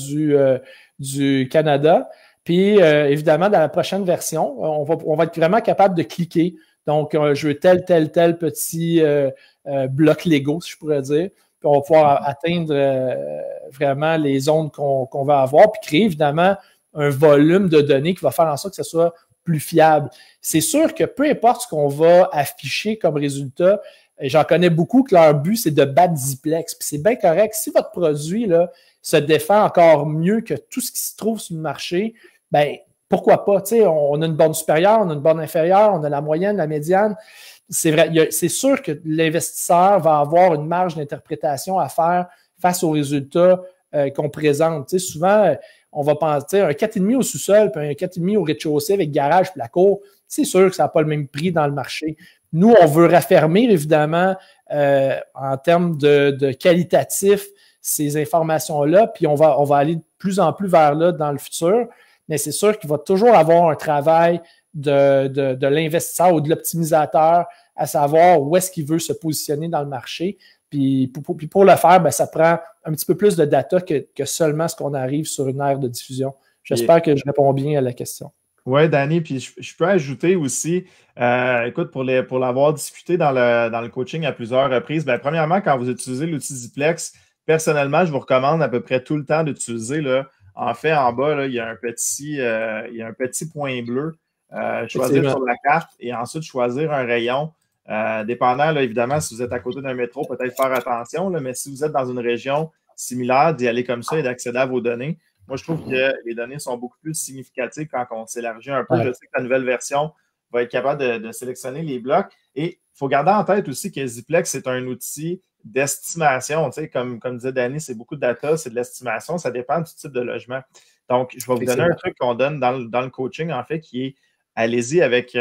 du Canada. Puis, évidemment, dans la prochaine version, on va être vraiment capable de cliquer. Donc, je veux tel petit bloc Lego, si je pourrais dire. Puis, on va pouvoir atteindre vraiment les zones qu'on va avoir, puis créer, évidemment, un volume de données qui va faire en sorte que ce soit plus fiable. C'est sûr que peu importe ce qu'on va afficher comme résultat, j'en connais beaucoup que leur but, c'est de battre Ziplex. Puis c'est bien correct. Si votre produit là, se défend encore mieux que tout ce qui se trouve sur le marché, ben pourquoi pas? On a une borne supérieure, on a une borne inférieure, on a la moyenne, la médiane. C'est vrai, c'est sûr que l'investisseur va avoir une marge d'interprétation à faire face aux résultats qu'on présente. Souvent, on va penser un 4,5 au sous-sol, puis un 4,5 au rez-de-chaussée avec garage puis la cour. C'est sûr que ça n'a pas le même prix dans le marché. Nous, on veut raffermir, évidemment, en termes de qualitatif, ces informations-là, puis on va aller de plus en plus vers là dans le futur. Mais c'est sûr qu'il va toujours avoir un travail de l'investisseur ou de l'optimisateur à savoir où est-ce qu'il veut se positionner dans le marché. Puis pour le faire, ben, ça prend un petit peu plus de data que seulement ce qu'on arrive sur une aire de diffusion. J'espère que je réponds bien à la question. Oui, Danny, puis je peux ajouter aussi, écoute, pour l'avoir discuté dans le coaching à plusieurs reprises, ben, premièrement, quand vous utilisez l'outil Ziplex, personnellement, je vous recommande à peu près tout le temps d'utiliser, là, en fait, en bas, là, il y a un petit point bleu. Choisir sur la carte et ensuite choisir un rayon. Dépendant, là, évidemment, si vous êtes à côté d'un métro, peut-être faire attention, là, mais si vous êtes dans une région similaire, d'y aller comme ça et d'accéder à vos données. Moi, je trouve que les données sont beaucoup plus significatives quand on s'élargit un peu. Ouais. Je sais que la nouvelle version va être capable de sélectionner les blocs. Et il faut garder en tête aussi que Ziplex, c'est un outil d'estimation. Tu sais, comme disait Danny, c'est beaucoup de data, c'est de l'estimation. Ça dépend du type de logement. Donc, je vais vous donner un truc qu'on donne dans le coaching, en fait, qui est allez-y avec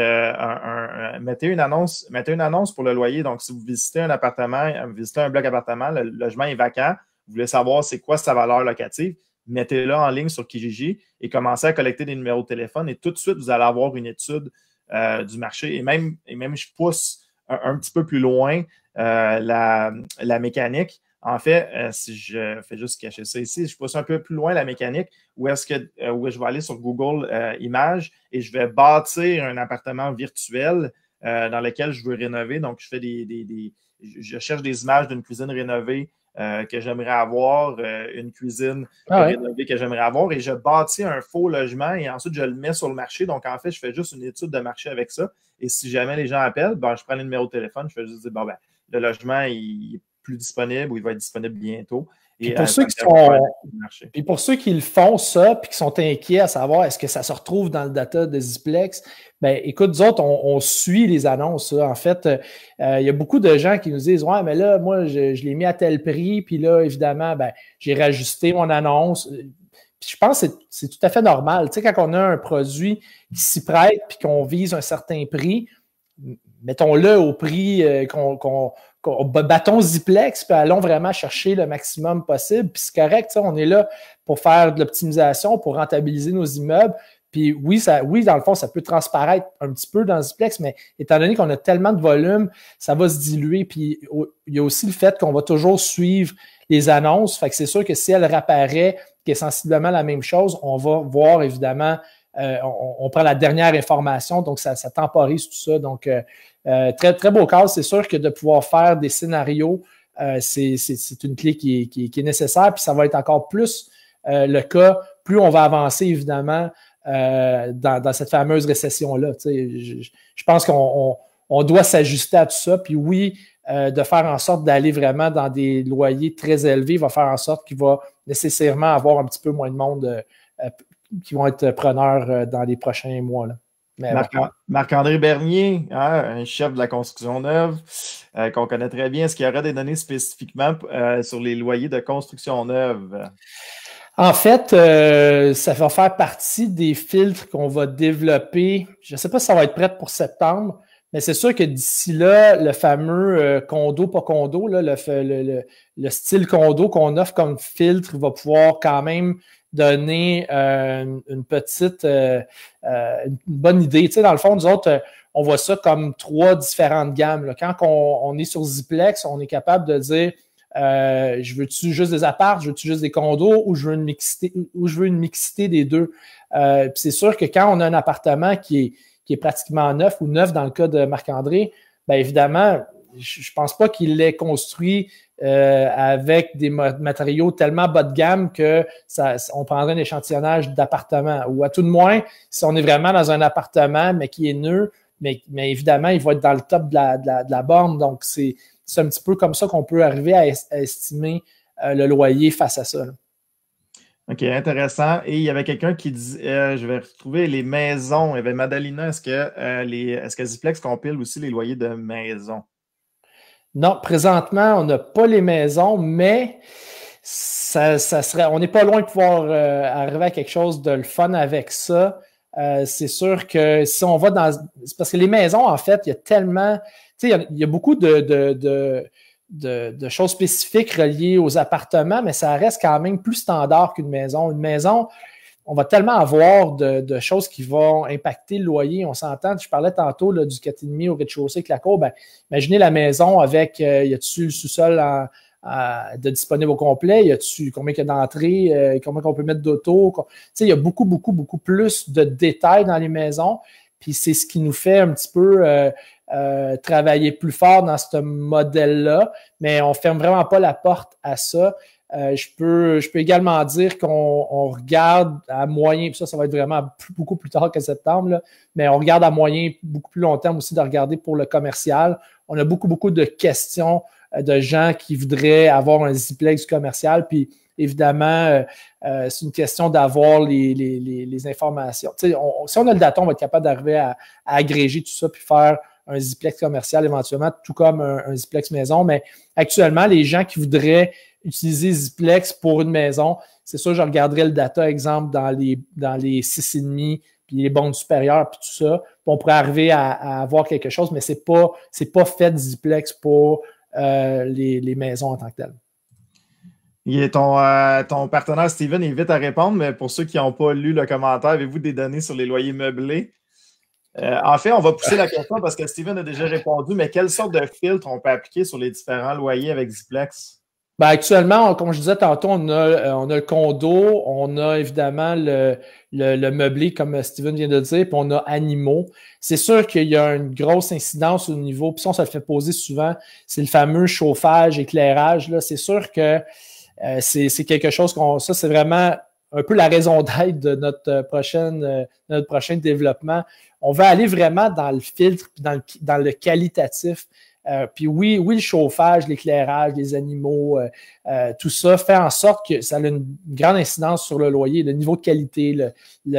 mettez une annonce pour le loyer. Donc, si vous visitez un appartement, visitez un bloc appartement, le logement est vacant, vous voulez savoir c'est quoi sa valeur locative, mettez-le en ligne sur Kijiji et commencez à collecter des numéros de téléphone et tout de suite, vous allez avoir une étude du marché. Et même je pousse un petit peu plus loin la mécanique. En fait, si je fais juste cacher ça ici, je pousse un peu plus loin la mécanique où je vais aller sur Google Images et je vais bâtir un appartement virtuel dans lequel je veux rénover. Donc, je fais je cherche des images d'une cuisine rénovée que j'aimerais avoir, une cuisine rénovée que j'aimerais avoir et je bâtis un faux logement et ensuite je le mets sur le marché. Donc, en fait, je fais juste une étude de marché avec ça. Et si jamais les gens appellent, ben, je prends le numéro de téléphone, je fais juste dire, bon, ben, le logement, il est plus disponible ou il va être disponible bientôt. Et pour ceux qui le font ça puis qui sont inquiets à savoir est-ce que ça se retrouve dans le data de Ziplex, ben écoute, nous autres, on suit les annonces. En fait, il y a beaucoup de gens qui nous disent ouais, mais là, moi, je l'ai mis à tel prix, puis là, évidemment, ben, j'ai rajusté mon annonce. Puis je pense que c'est tout à fait normal. Tu sais, quand on a un produit qui s'y prête puis qu'on vise un certain prix, mettons-le au prix battons Ziplex, puis allons vraiment chercher le maximum possible. Puis c'est correct, on est là pour faire de l'optimisation, pour rentabiliser nos immeubles. Puis oui, dans le fond, ça peut transparaître un petit peu dans Ziplex, mais étant donné qu'on a tellement de volume, ça va se diluer. Puis il y a aussi le fait qu'on va toujours suivre les annonces. Fait que c'est sûr que si elle réapparaît, qui est sensiblement la même chose, on va voir évidemment, on prend la dernière information, donc ça temporise tout ça. Donc, très, très beau cas. C'est sûr que de pouvoir faire des scénarios, c'est une clé qui est nécessaire, puis ça va être encore plus le cas, plus on va avancer, évidemment, dans cette fameuse récession-là. Je pense qu'on doit s'ajuster à tout ça, puis oui, de faire en sorte d'aller vraiment dans des loyers très élevés va faire en sorte qu'il va nécessairement avoir un petit peu moins de monde qui vont être preneurs dans les prochains mois, là. Marc-André Bernier, un chef de la construction neuve qu'on connaît très bien. Est-ce qu'il y aurait des données spécifiquement sur les loyers de construction neuve? En fait, ça va faire partie des filtres qu'on va développer. Je ne sais pas si ça va être prêt pour septembre, mais c'est sûr que d'ici là, le fameux condo, pas condo, là, le style condo qu'on offre comme filtre va pouvoir quand même donner une bonne idée. Tu sais, dans le fond, nous autres, on voit ça comme 3 différentes gammes. Là. Quand on est sur Ziplex, on est capable de dire je veux-tu juste des apparts, je veux-tu juste des condos ou je veux une mixité des deux. Puis c'est sûr que quand on a un appartement qui est pratiquement neuf ou neuf dans le cas de Marc-André, bien évidemment, je pense pas qu'il l'ait construit avec des matériaux tellement bas de gamme que on prendrait un échantillonnage d'appartement. Ou à tout de moins, si on est vraiment dans un appartement, mais qui est neuf, mais évidemment, il va être dans le top de la borne. Donc, c'est un petit peu comme ça qu'on peut arriver à estimer le loyer face à ça. Là. OK, intéressant. Et il y avait quelqu'un qui dit, je vais retrouver les maisons. Il y avait Madalina, est-ce que Ziplex compile aussi les loyers de maisons? Non, présentement, on n'a pas les maisons, mais ça serait, on n'est pas loin de pouvoir arriver à quelque chose de le fun avec ça. C'est sûr que si on va dans... C'est parce que les maisons, en fait, il y a tellement... Tu sais, il y a beaucoup de choses spécifiques reliées aux appartements, mais ça reste quand même plus standard qu'une maison. Une maison, on va tellement avoir de choses qui vont impacter le loyer. On s'entend, je parlais tantôt là, du 4,5 au rez-de-chaussée avec la cour. Ben, imaginez la maison avec, y a-tu le sous-sol de disponible au complet? Y a-tu combien il y a d'entrées? Combien on peut mettre d'auto? Tu sais, il y a beaucoup, beaucoup, beaucoup plus de détails dans les maisons. Puis c'est ce qui nous fait un petit peu travailler plus fort dans ce modèle-là. Mais on ferme vraiment pas la porte à ça. Je peux également dire qu'on regarde à moyen, puis ça va être vraiment beaucoup plus tard que septembre, là, mais on regarde à moyen, beaucoup plus long terme aussi de regarder pour le commercial. On a beaucoup, beaucoup de questions de gens qui voudraient avoir un Ziplex commercial, puis évidemment, c'est une question d'avoir les informations. Si on a le data, on va être capable d'arriver à agréger tout ça, puis faire un Ziplex commercial éventuellement, tout comme un Ziplex maison, mais actuellement, les gens qui voudraient utiliser Ziplex pour une maison, c'est sûr, je regarderais le data, exemple, dans les 6,5 puis les bondes supérieures, puis tout ça. Puis on pourrait arriver à avoir quelque chose, mais c'est pas fait Ziplex pour les maisons en tant que telles. Et ton partenaire Steven est vite à répondre, mais pour ceux qui n'ont pas lu le commentaire, avez-vous des données sur les loyers meublés? En fait, on va pousser la question parce que Steven a déjà répondu, mais quelle sorte de filtre on peut appliquer sur les différents loyers avec Ziplex? Ben, actuellement, comme je disais tantôt, on a le condo, on a évidemment le meublé, comme Steven vient de dire, puis on a animaux. C'est sûr qu'il y a une grosse incidence au niveau, puis ça, on se le fait poser souvent, c'est le fameux chauffage, éclairage. Là. C'est sûr que c'est quelque chose ça, c'est vraiment un peu la raison d'être de notre prochain développement. On va aller vraiment dans le filtre, dans le qualitatif. Puis oui, le chauffage, l'éclairage, les animaux, tout ça fait en sorte que ça a une grande incidence sur le loyer, le niveau de qualité, on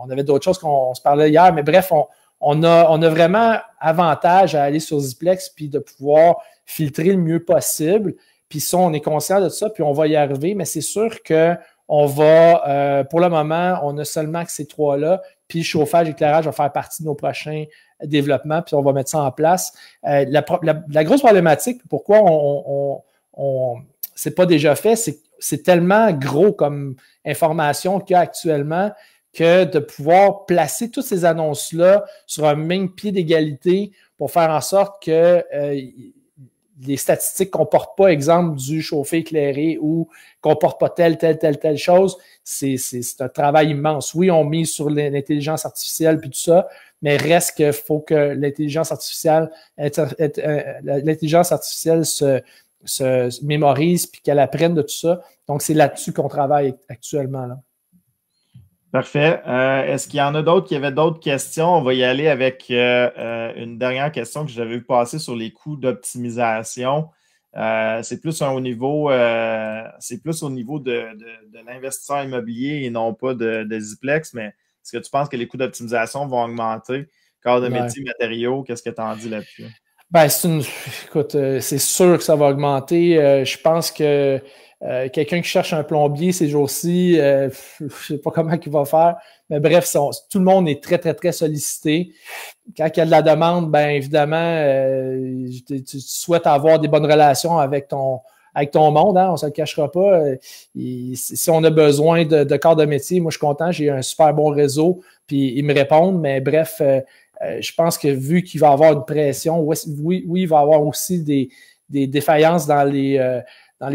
avait d'autres choses qu'on se parlait hier, mais bref, on a vraiment avantage à aller sur Ziplex puis de pouvoir filtrer le mieux possible. Puis ça, on est conscient de ça, puis on va y arriver, mais c'est sûr que on va, pour le moment, on a seulement que ces trois-là, puis le chauffage, l'éclairage va faire partie de nos prochains développement, puis on va mettre ça en place. La grosse problématique, pourquoi c'est pas déjà fait, c'est tellement gros comme information qu'il y a actuellement que de pouvoir placer toutes ces annonces-là sur un même pied d'égalité pour faire en sorte que les statistiques ne comportent pas, exemple, du chauffé éclairé ou ne comportent pas telle chose, c'est un travail immense. Oui, on mise sur l'intelligence artificielle puis tout ça, mais reste qu'il faut que l'intelligence artificielle se mémorise puis qu'elle apprenne de tout ça. Donc, c'est là-dessus qu'on travaille actuellement. Là. Parfait. Est-ce qu'il y en a d'autres qui avaient d'autres questions? On va y aller avec une dernière question que j'avais vu passer sur les coûts d'optimisation. C'est plus au niveau de l'investisseur immobilier et non pas de Ziplex, mais est-ce que tu penses que les coûts d'optimisation vont augmenter? Corps de métier, matériaux, qu'est-ce que tu en dis là-dessus? Ben, écoute, c'est sûr que ça va augmenter. Je pense que quelqu'un qui cherche un plombier ces jours-ci, je ne sais pas comment il va faire. Mais bref, tout le monde est très, très, très sollicité. Quand il y a de la demande, ben évidemment, tu souhaites avoir des bonnes relations avec ton monde, hein, on ne se le cachera pas. Si on a besoin de corps de métier, moi je suis content, j'ai un super bon réseau, puis ils me répondent, mais bref, je pense que vu qu'il va y avoir une pression, oui, il va y avoir aussi des défaillances dans les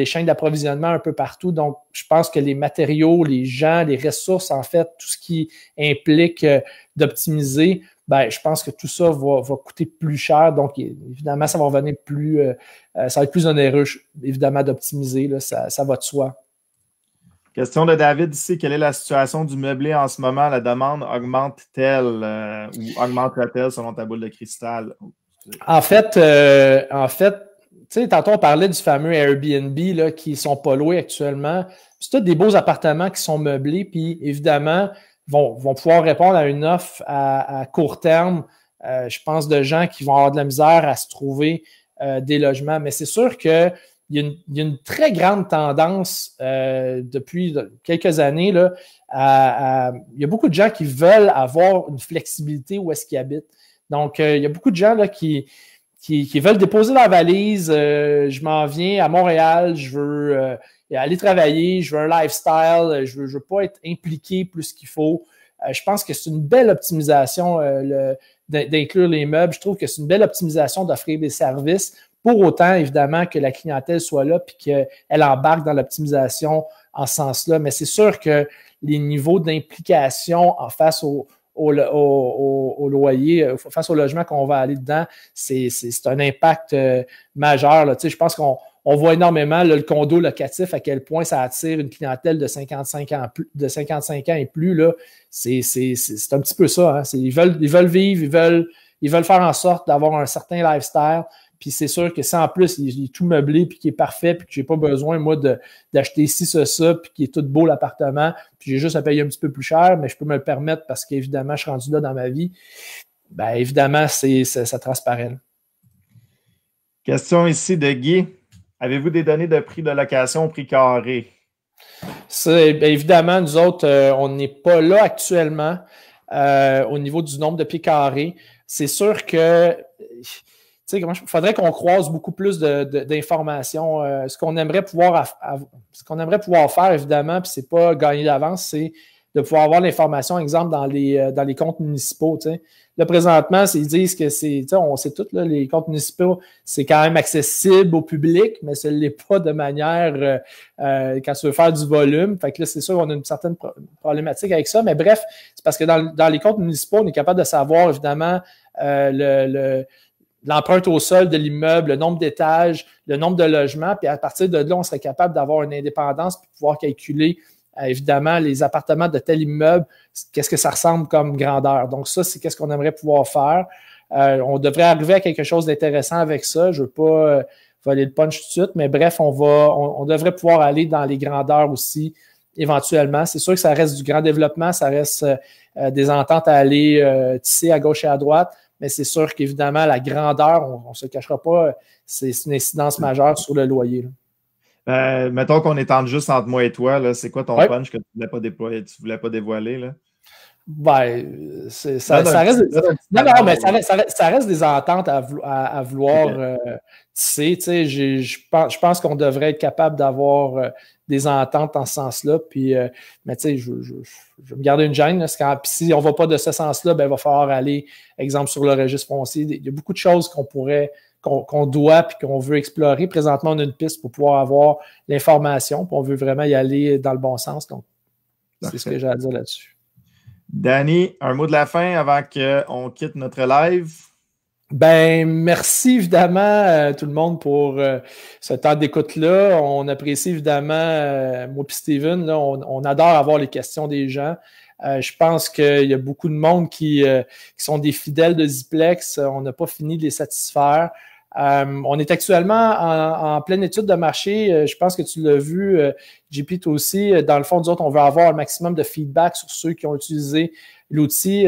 chaînes d'approvisionnement un peu partout. Donc, je pense que les matériaux, les gens, les ressources, en fait, tout ce qui implique d'optimiser, ben, je pense que tout ça va coûter plus cher. Donc, évidemment, ça va revenir ça va être plus onéreux, évidemment, d'optimiser. Là, ça va de soi. Question de David ici. Quelle est la situation du meublé en ce moment? La demande augmente-t-elle ou augmentera-t-elle selon ta boule de cristal? En fait, sais, tantôt, on parlait du fameux Airbnb là, qui ne sont pas loués actuellement. C'est tous des beaux appartements qui sont meublés, puis évidemment, vont pouvoir répondre à une offre à court terme, je pense, de gens qui vont avoir de la misère à se trouver des logements. Mais c'est sûr qu'il y a une très grande tendance depuis quelques années. Là, il y a beaucoup de gens qui veulent avoir une flexibilité où est-ce qu'ils habitent. Donc, il y a beaucoup de gens là, qui veulent déposer leur valise. Je m'en viens à Montréal, je veux aller travailler, je veux un lifestyle, je veux pas être impliqué plus qu'il faut. Je pense que c'est une belle optimisation d'inclure les meubles. Je trouve que c'est une belle optimisation d'offrir des services, pour autant, évidemment, que la clientèle soit là et qu'elle embarque dans l'optimisation en ce sens-là. Mais c'est sûr que les niveaux d'implication en face au loyer, face au logement qu'on va aller dedans, c'est un impact majeur. Là. Tu sais, je pense qu'on voit énormément là, le condo locatif, à quel point ça attire une clientèle de 55 ans et plus. Là. C'est un petit peu ça. Hein. Ils veulent vivre, ils veulent faire en sorte d'avoir un certain lifestyle. Puis c'est sûr que si en plus il est tout meublé puis qu'il est parfait puis que j'ai pas besoin, moi, d'acheter ci, ça, puis qu'il est tout beau l'appartement, puis j'ai juste à payer un petit peu plus cher, mais je peux me le permettre parce qu'évidemment, je suis rendu là dans ma vie, bien évidemment, ça transparaît. Question ici de Guy. Avez-vous des données de prix de location au prix carré? Ça, bien évidemment, nous autres, on n'est pas là actuellement au niveau du nombre de pieds carrés. C'est sûr que il faudrait qu'on croise beaucoup plus d'informations. Ce qu'on aimerait pouvoir faire, évidemment, puis c'est pas gagner d'avance, c'est de pouvoir avoir l'information, exemple, dans les comptes municipaux. T'sais. Là, présentement, ils disent que on sait tout, là, les comptes municipaux, c'est quand même accessible au public, mais ce n'est pas de manière quand tu veux faire du volume. Fait que là, c'est sûr qu'on a une certaine problématique avec ça. Mais bref, c'est parce que dans les comptes municipaux, on est capable de savoir, évidemment, l'empreinte au sol de l'immeuble, le nombre d'étages, le nombre de logements, puis à partir de là, on serait capable d'avoir une indépendance pour pouvoir calculer, évidemment, les appartements de tel immeuble, qu'est-ce que ça ressemble comme grandeur. Donc ça, c'est qu'est-ce qu'on aimerait pouvoir faire. On devrait arriver à quelque chose d'intéressant avec ça. Je ne veux pas voler le punch tout de suite, mais bref, on devrait pouvoir aller dans les grandeurs aussi, éventuellement. C'est sûr que ça reste du grand développement, ça reste des ententes à aller tisser à gauche et à droite, mais c'est sûr qu'évidemment, la grandeur, on ne se cachera pas, c'est une incidence majeure sur le loyer. Mettons qu'on est juste entre moi et toi, c'est quoi ton punch que tu ne voulais pas dévoiler? Là? Ben, ça reste des ententes à vouloir tisser. Je pense qu'on devrait être capable d'avoir des ententes en ce sens-là. Puis, mais tu sais, je vais me garder une gêne. Puis si on ne va pas de ce sens-là, ben, il va falloir aller, exemple, sur le registre foncier. Il y a beaucoup de choses qu'on doit puis qu'on veut explorer. Présentement, on a une piste pour pouvoir avoir l'information. Puis on veut vraiment y aller dans le bon sens. Donc, c'est ce que j'ai à dire là-dessus. Danny, un mot de la fin avant qu'on quitte notre live? Ben, merci évidemment tout le monde pour ce temps d'écoute-là. On apprécie évidemment, moi et Steven, là, on adore avoir les questions des gens. Je pense qu'il y a beaucoup de monde qui sont des fidèles de Ziplex. On n'a pas fini de les satisfaire. On est actuellement en pleine étude de marché. Je pense que tu l'as vu, JP, toi aussi. Dans le fond, nous autres, on veut avoir un maximum de feedback sur ceux qui ont utilisé l'outil.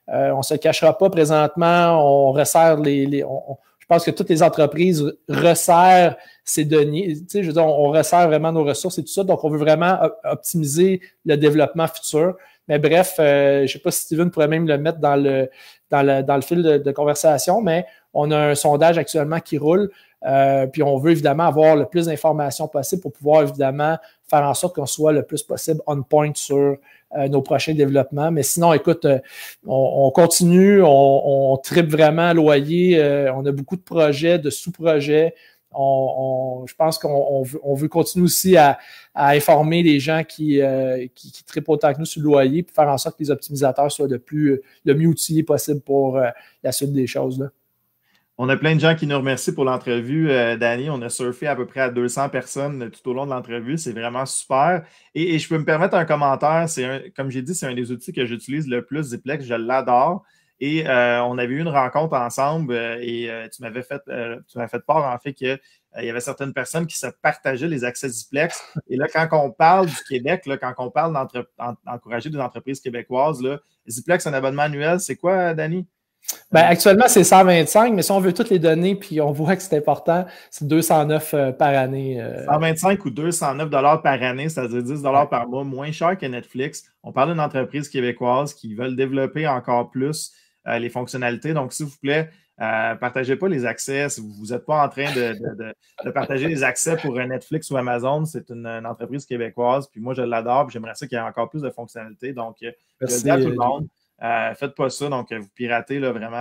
On ne se cachera pas présentement. On resserre je pense que toutes les entreprises resserrent ces données. Tu sais, je veux dire, on resserre vraiment nos ressources et tout ça. Donc, on veut vraiment optimiser le développement futur. Mais bref, je ne sais pas si Steven pourrait même le mettre dans le fil de conversation, mais on a un sondage actuellement qui roule, puis on veut évidemment avoir le plus d'informations possible pour pouvoir évidemment faire en sorte qu'on soit le plus possible on point sur nos prochains développements. Mais sinon, écoute, on continue, on tripe vraiment loyer, on a beaucoup de projets, de sous-projets. Je pense qu'on veut continuer aussi à informer les gens qui trippent autant que nous sur le loyer pour faire en sorte que les optimisateurs soient le mieux outillés possible pour la suite des choses. Là. On a plein de gens qui nous remercient pour l'entrevue, Danny. On a surfé à peu près à 200 personnes tout au long de l'entrevue. C'est vraiment super. Et je peux me permettre un commentaire. Comme j'ai dit, c'est un des outils que j'utilise le plus, Ziplex. Je l'adore. Et on avait eu une rencontre ensemble et tu m'avais fait part, en fait, qu'il y avait certaines personnes qui se partageaient les accès Ziplex. Et là, quand on parle du Québec, là, quand on parle d'encourager des entreprises québécoises, là, Ziplex, un abonnement annuel, c'est quoi, Danny? Actuellement, c'est 125, mais si on veut toutes les données puis on voit que c'est important, c'est 209 par année. 125 ou 209 $ par année, c'est-à-dire 10 $ par mois, moins cher que Netflix. On parle d'une entreprise québécoise qui veulent développer encore plus les fonctionnalités. Donc, s'il vous plaît, partagez pas les accès. Si vous n'êtes pas en train de partager les accès pour Netflix ou Amazon, c'est une entreprise québécoise. Puis moi, je l'adore. Puis j'aimerais ça qu'il y ait encore plus de fonctionnalités. Donc, je le dis à tout le monde. Faites pas ça, donc vous piratez là, vraiment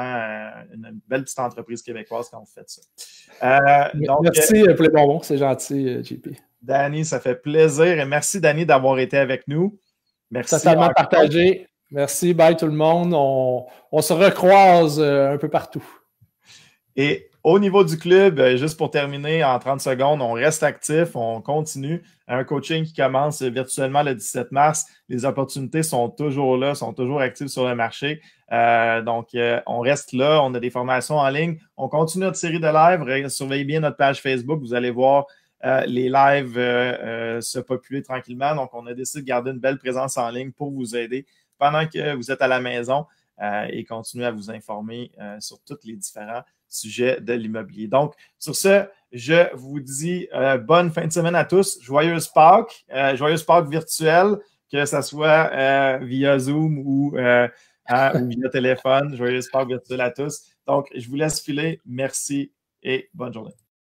une belle petite entreprise québécoise quand vous faites ça. Merci pour les bonbons, c'est gentil, JP. Danny, ça fait plaisir et merci, Danny, d'avoir été avec nous. Merci. Totalement partagé. Merci, bye tout le monde. On se recroise un peu partout. Et au niveau du club, juste pour terminer en 30 secondes, on reste actif, on continue. Un coaching qui commence virtuellement le 17 mars. Les opportunités sont toujours là, sont toujours actives sur le marché. Donc, on reste là, on a des formations en ligne. On continue notre série de lives. Surveillez bien notre page Facebook. Vous allez voir les lives se populer tranquillement. Donc, on a décidé de garder une belle présence en ligne pour vous aider pendant que vous êtes à la maison et continuer à vous informer sur tous les différents sujets de l'immobilier. Donc, sur ce, je vous dis bonne fin de semaine à tous. Joyeuse Pâques virtuelle, que ce soit via Zoom ou via téléphone. Joyeuse Pâques virtuelle à tous. Donc, je vous laisse filer. Merci et bonne journée.